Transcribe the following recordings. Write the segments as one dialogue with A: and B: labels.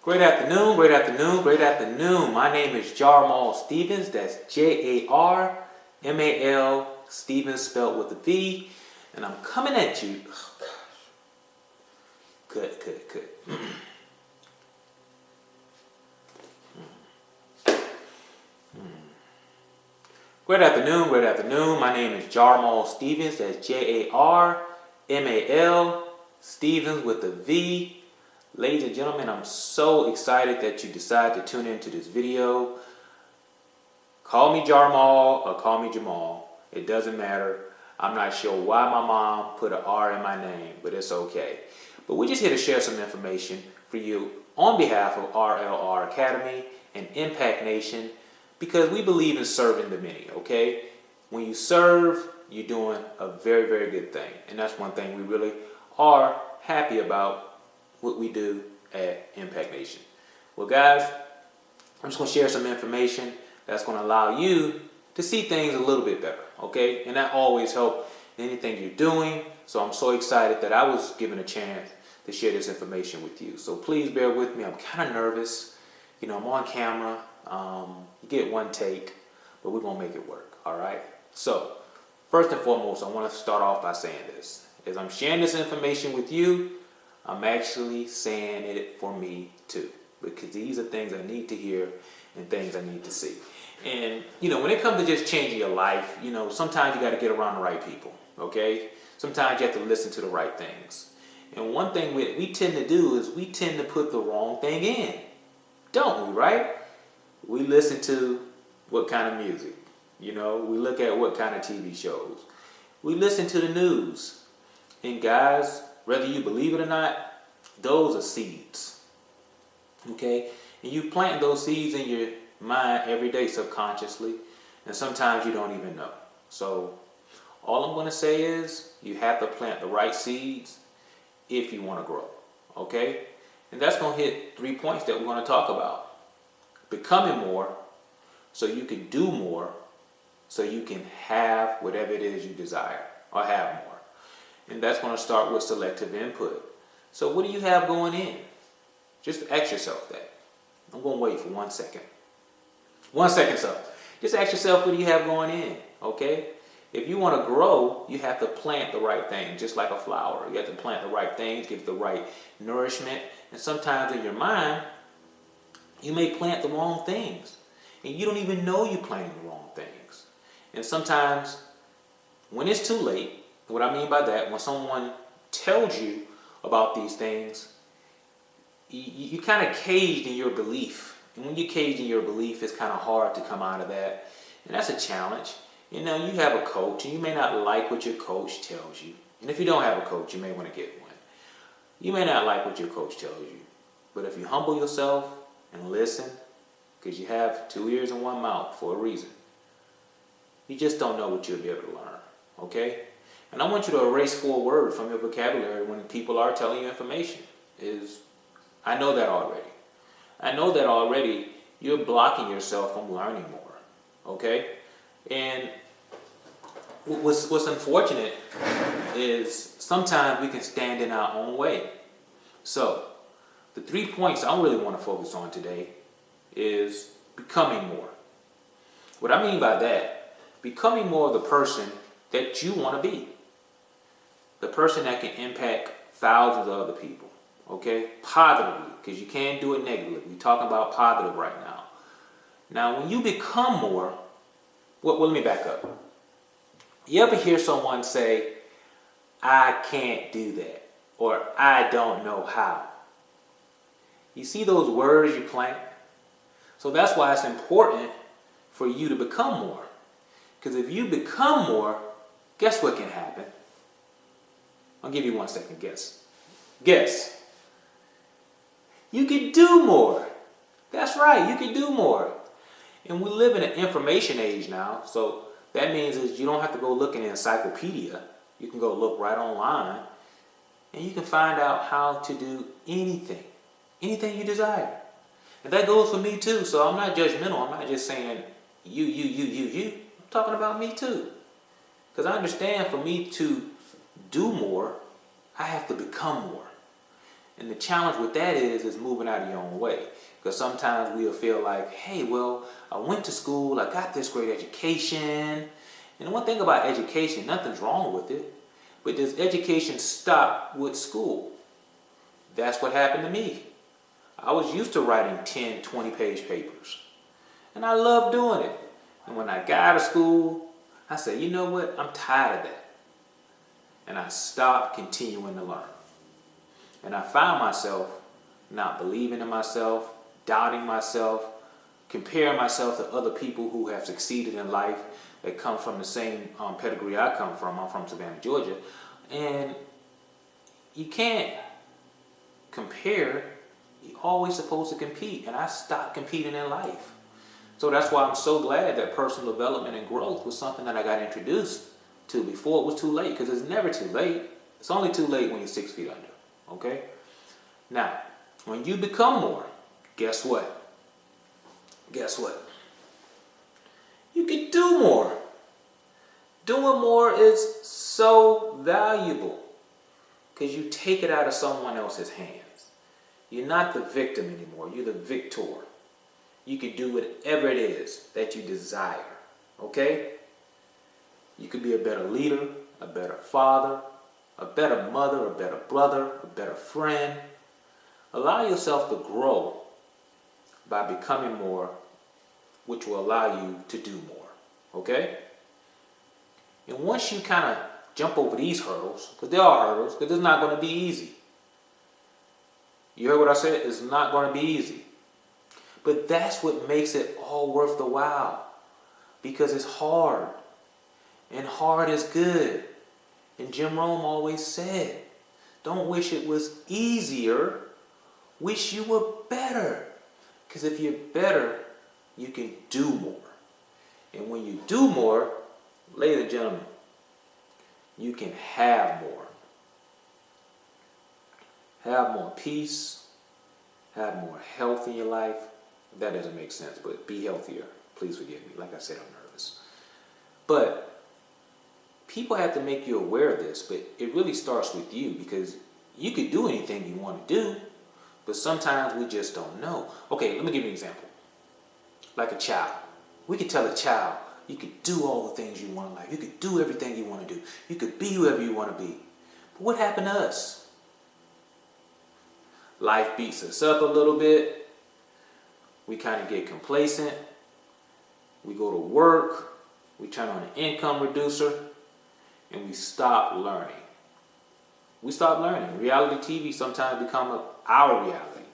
A: Great afternoon, great afternoon, great afternoon. My name is Jarmal Stevens. That's Jarmal Stevens spelled with a V. And I'm coming at you. Oh, gosh. Good. Great afternoon, great afternoon. My name is Jarmal Stevens. That's Jarmal Stevens with a V. Ladies and gentlemen, I'm so excited that you decided to tune into this video. Call me Jarmal or call me Jamal. It doesn't matter. I'm not sure why my mom put an R in my name, but it's okay. But we're just here to share some information for you on behalf of RLR Academy and Impact Nation, because we believe in serving the many, okay? When you serve, you're doing a very, very good thing. And that's one thing we really are happy about what we do at Impact Nation. Well, guys, I'm just going to share some information that's going to allow you to see things a little bit better, okay? And that always helps in anything you're doing. So I'm so excited that I was given a chance to share this information with you. So please bear with me. I'm kind of nervous. You know, I'm on camera. You get one take, but we're going to make it work, all right? So first and foremost, I want to start off by saying this. As I'm sharing this information with you, I'm actually saying it for me too, because these are things I need to hear and things I need to see. And, you know, when it comes to just changing your life, you know, sometimes you got to get around the right people, okay? Sometimes you have to listen to the right things. And one thing we tend to do is we tend to put the wrong thing in, don't we, right? We listen to what kind of music, you know, we look at what kind of TV shows. We listen to the news. And guys, whether you believe it or not, those are seeds, okay? And you plant those seeds in your mind every day subconsciously, and sometimes you don't even know. So all I'm going to say is you have to plant the right seeds if you want to grow, okay? And that's going to hit 3 points that we're going to talk about. Becoming more so you can do more, so you can have whatever it is you desire or have more. And that's going to start with selective input. So what do you have going in? Just ask yourself that. I'm going to wait for 1 second. 1 second, so just ask yourself, what do you have going in, okay? If you want to grow, you have to plant the right thing, just like a flower. You have to plant the right things, give the right nourishment. And sometimes in your mind, you may plant the wrong things. And you don't even know you're planting the wrong things. And sometimes when it's too late, what I mean by that, when someone tells you about these things, you kind of caged in your belief. And when you're caged in your belief, it's kind of hard to come out of that. And that's a challenge. You know, you have a coach, and you may not like what your coach tells you. And if you don't have a coach, you may want to get one. You may not like what your coach tells you. But if you humble yourself and listen, because you have 2 ears and 1 mouth for a reason, you just don't know what you'll be able to learn, okay? And I want you to erase 4 words from your vocabulary when people are telling you information. I know that already. I know that already you're blocking yourself from learning more, okay? And what's unfortunate is sometimes we can stand in our own way. So the 3 points I really want to focus on today is becoming more. What I mean by that, becoming more of the person that you want to be. The person that can impact thousands of other people, okay? Positively, because you can't do it negatively. We're talking about positive right now. Now, when you become more, well, let me back up. You ever hear someone say, I can't do that, or I don't know how? You see those words you plant? So that's why it's important for you to become more. Because if you become more, guess what can happen? I'll give you 1 second. Guess. You can do more. That's right. You can do more. And we live in an information age now. So that means is you don't have to go look in an encyclopedia. You can go look right online. And you can find out how to do anything. Anything you desire. And that goes for me too. So I'm not judgmental. I'm not just saying you. I'm talking about me too. Because I understand for me to do more, I have to become more. And the challenge with that is moving out of your own way. Because sometimes we'll feel like, hey, well, I went to school, I got this great education. And one thing about education, nothing's wrong with it. But does education stop with school? That's what happened to me. I was used to writing 10, 20-page papers. And I loved doing it. And when I got out of school, I said, you know what? I'm tired of that. And I stopped continuing to learn. And I found myself not believing in myself, doubting myself, comparing myself to other people who have succeeded in life that come from the same pedigree I come from. I'm from Savannah, Georgia. And you can't compare. You're always supposed to compete. And I stopped competing in life. So that's why I'm so glad that personal development and growth was something that I got introduced to before it was too late. Because it's never too late. It's only too late when you're 6 feet under. Okay? Now, when you become more, guess what? Guess what? You can do more. Doing more is so valuable because you take it out of someone else's hands. You're not the victim anymore. You're the victor. You can do whatever it is that you desire. Okay? You could be a better leader, a better father, a better mother, a better brother, a better friend. Allow yourself to grow by becoming more, which will allow you to do more. Okay? And once you kind of jump over these hurdles, because there are hurdles, because it's not going to be easy. You heard what I said? It's not going to be easy. But that's what makes it all worth the while. Because it's hard. And hard is good. And Jim Rome always said, don't wish it was easier. Wish you were better. Because if you're better, you can do more. And when you do more, ladies and gentlemen, you can have more. Have more peace. Have more health in your life. That doesn't make sense, but be healthier. Please forgive me. Like I said, I'm nervous. But people have to make you aware of this, but it really starts with you because you could do anything you want to do, but sometimes we just don't know. Okay, let me give you an example. Like a child. We could tell a child, you could do all the things you want in life. You could do everything you want to do. You could be whoever you want to be. But what happened to us? Life beats us up a little bit. We kind of get complacent. We go to work. We turn on an income reducer. And we stop learning. We stop learning. Reality TV sometimes becomes our reality.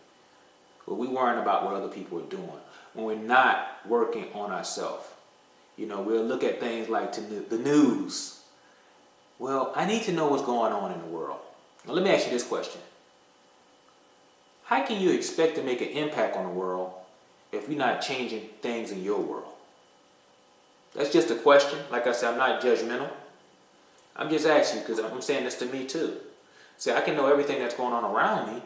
A: But we worrying about what other people are doing. When we're not working on ourselves. You know, we'll look at things like the news. Well, I need to know what's going on in the world. Now let me ask you this question. How can you expect to make an impact on the world if you're not changing things in your world? That's just a question. Like I said, I'm not judgmental. I'm just asking you because I'm saying this to me too. See, I can know everything that's going on around me,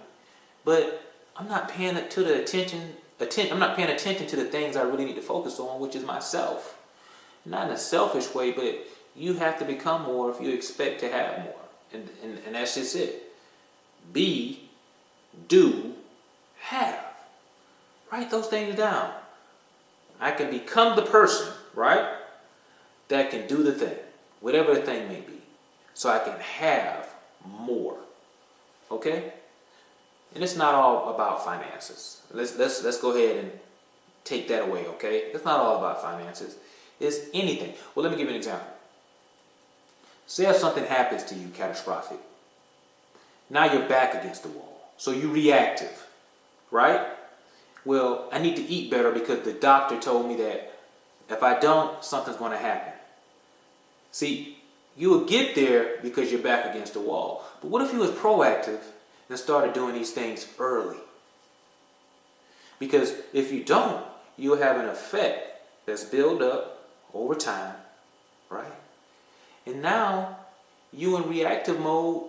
A: but I'm not paying attention to the things I really need to focus on, which is myself. Not in a selfish way, but you have to become more if you expect to have more. And that's just it. Be, do, have. Write those things down. I can become the person, right, that can do the thing, whatever the thing may be, so I can have more. Okay? And it's not all about finances. Let's go ahead and take that away, okay? It's not all about finances. It's anything. Well, let me give you an example. Say if something happens to you catastrophic. Now you're back against the wall. So you're reactive, right? Well, I need to eat better because the doctor told me that if I don't, something's going to happen. See, you will get there because you're back against the wall. But what if you was proactive and started doing these things early? Because if you don't, you'll have an effect that's built up over time, right? And now you in reactive mode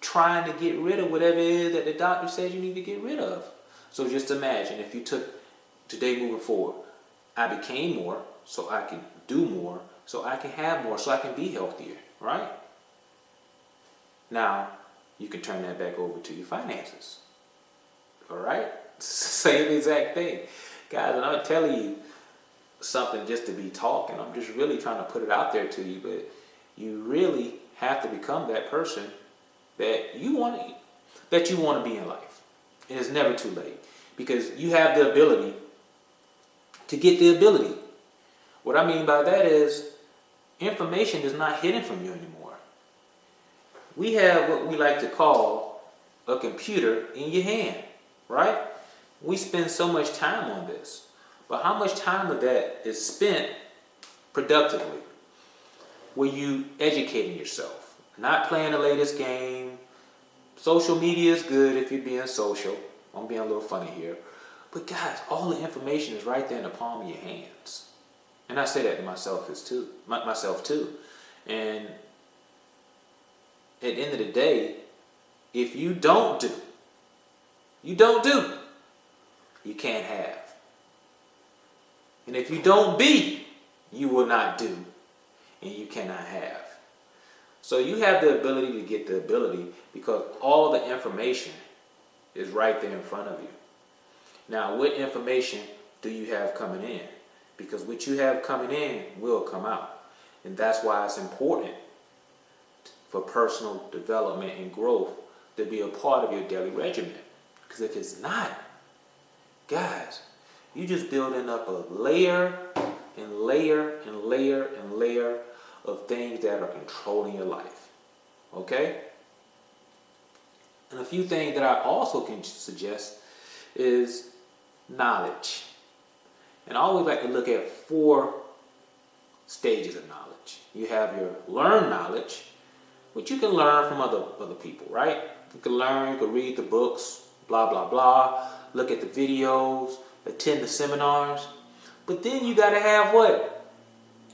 A: trying to get rid of whatever it is that the doctor says you need to get rid of. So just imagine if you took today moving forward, I became more so I can do more, so I can have more, so I can be healthier, right? Now, you can turn that back over to your finances. All right? Same exact thing. Guys, and I'm telling you something just to be talking. I'm just really trying to put it out there to you, but you really have to become that person that you want to be in life. And it's never too late, because you have the ability to get the ability. What I mean by that is information is not hidden from you anymore. We have what we like to call a computer in your hand, right? We spend so much time on this. But how much time of that is spent productively? Were you educating yourself? Not playing the latest game. Social media is good if you're being social. I'm being a little funny here. But guys, all the information is right there in the palm of your hands. And I say that to myself too. And at the end of the day, if you don't do, you can't have. And if you don't be, you will not do, and you cannot have. So you have the ability to get the ability, because all the information is right there in front of you. Now, what information do you have coming in? Because what you have coming in will come out. And that's why it's important for personal development and growth to be a part of your daily regimen. Because if it's not, guys, you're just building up a layer and layer and layer and layer of things that are controlling your life. Okay? And a few things that I also can suggest is knowledge. And I always like to look at 4 stages of knowledge. You have your learned knowledge, which you can learn from other people, right? You can learn, you can read the books, blah, blah, blah, look at the videos, attend the seminars. But then you got to have what?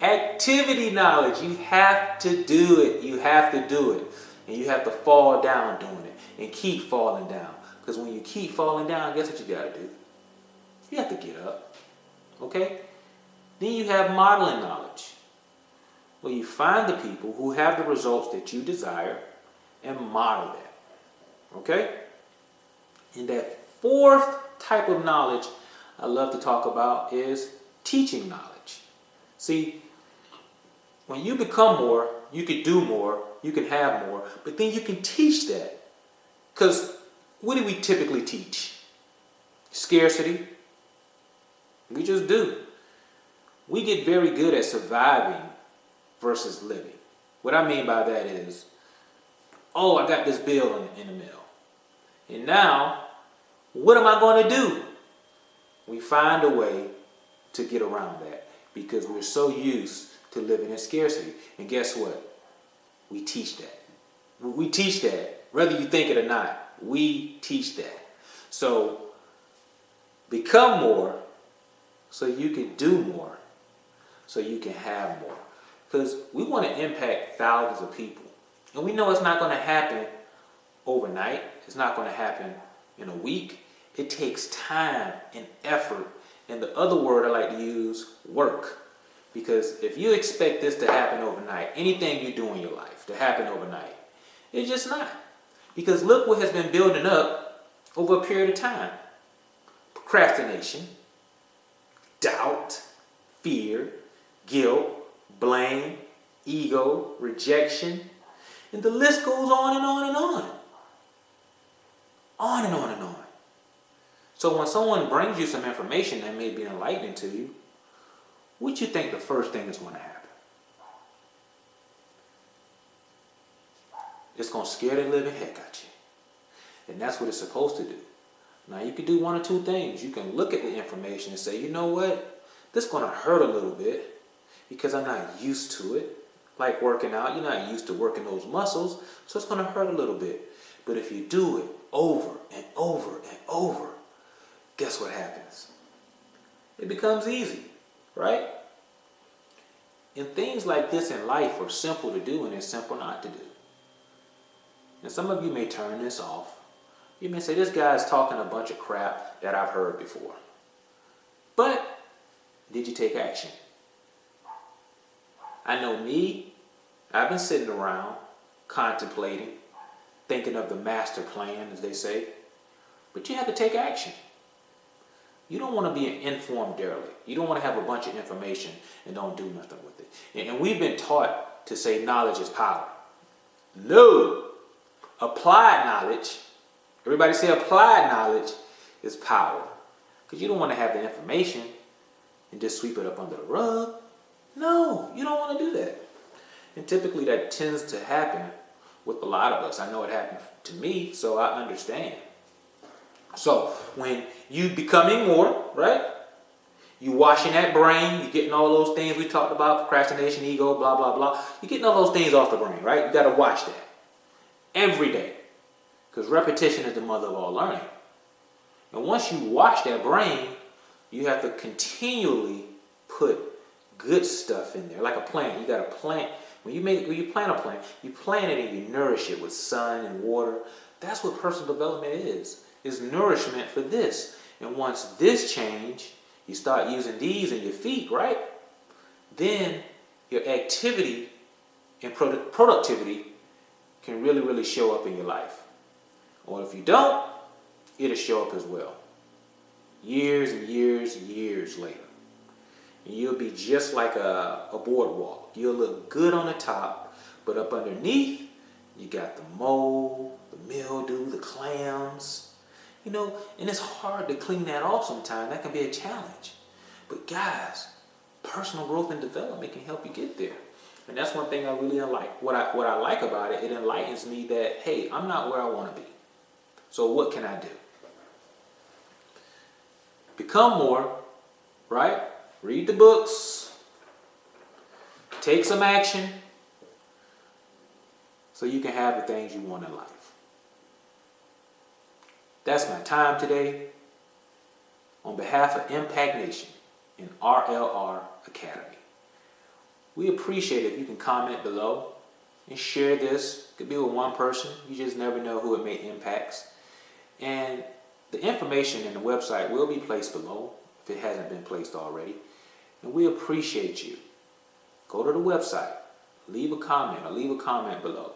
A: Activity knowledge. You have to do it. You have to do it. And you have to fall down doing it and keep falling down. Because when you keep falling down, guess what you got to do? You have to get up. Okay? Then you have modeling knowledge, where you find the people who have the results that you desire and model that. Okay? And that 4th type of knowledge I love to talk about is teaching knowledge. See, when you become more, you can do more, you can have more, but then you can teach that. Because what do we typically teach? Scarcity. We just do. We get very good at surviving versus living. What I mean by that is, oh, I got this bill in the mail. And now, what am I going to do? We find a way to get around that because we're so used to living in scarcity. And guess what? We teach that. We teach that. Whether you think it or not, we teach that. So, become more so you can do more, so you can have more. Because we want to impact thousands of people. And we know it's not going to happen overnight. It's not going to happen in a week. It takes time and effort. And the other word I like to use, work. Because if you expect this to happen overnight, anything you do in your life to happen overnight, it's just not. Because look what has been building up over a period of time. Procrastination, doubt, fear, guilt, blame, ego, rejection, and the list goes on and on and on. On and on and on. So when someone brings you some information that may be enlightening to you, what you think the first thing is going to happen? It's going to scare the living heck out you. And that's what it's supposed to do. Now you can do one or two things. You can look at the information and say, you know what? This is going to hurt a little bit because I'm not used to it. Like working out, you're not used to working those muscles, so it's going to hurt a little bit. But if you do it over and over and over, guess what happens? It becomes easy, right? And things like this in life are simple to do and they're simple not to do. And some of you may turn this off. You may say, this guy's talking a bunch of crap that I've heard before. But did you take action? I know me, I've been sitting around contemplating, thinking of the master plan, as they say, but you have to take action. You don't want to be an informed derelict. You don't want to have a bunch of information and don't do nothing with it. And we've been taught to say knowledge is power. No. Applied knowledge, everybody say applied knowledge is power. Because you don't want to have the information and just sweep it up under the rug. No, you don't want to do that. And typically that tends to happen with a lot of us. I know it happened to me, so I understand. So when you becoming more, right? You washing that brain, you getting all those things we talked about, procrastination, ego, blah, blah, blah. You're getting all those things off the brain, right? You got to watch that every day. Because repetition is the mother of all learning. And once you wash that brain, you have to continually put good stuff in there. Like a plant, you got to plant. When you plant a plant, you plant it and you nourish it with sun and water. That's what personal development is nourishment for this. And once this change, you start using these in your feet, right? Then your activity and productivity can really, really show up in your life. Or if you don't, it'll show up as well. Years and years and years later. And you'll be just like a boardwalk. You'll look good on the top, but up underneath, you got the mold, the mildew, the clams. You know, and it's hard to clean that off sometimes. That can be a challenge. But guys, personal growth and development can help you get there. And that's one thing I really like. What I like about it, it enlightens me that, hey, I'm not where I want to be. So what can I do? Become more, right? Read the books. Take some action so you can have the things you want in life. That's my time today. On behalf of Impact Nation and RLR Academy, we appreciate it if you can comment below and share this. It could be with one person. You just never know who it may impact. And the information in the website will be placed below if it hasn't been placed already. And we appreciate you. Go to the website, leave a comment or leave a comment below.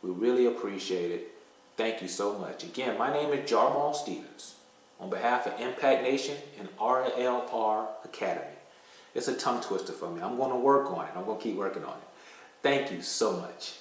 A: We really appreciate it. Thank you so much. Again, my name is Jarmal Stevens. On behalf of Impact Nation and RLR Academy. It's a tongue twister for me. I'm going to work on it. I'm going to keep working on it. Thank you so much.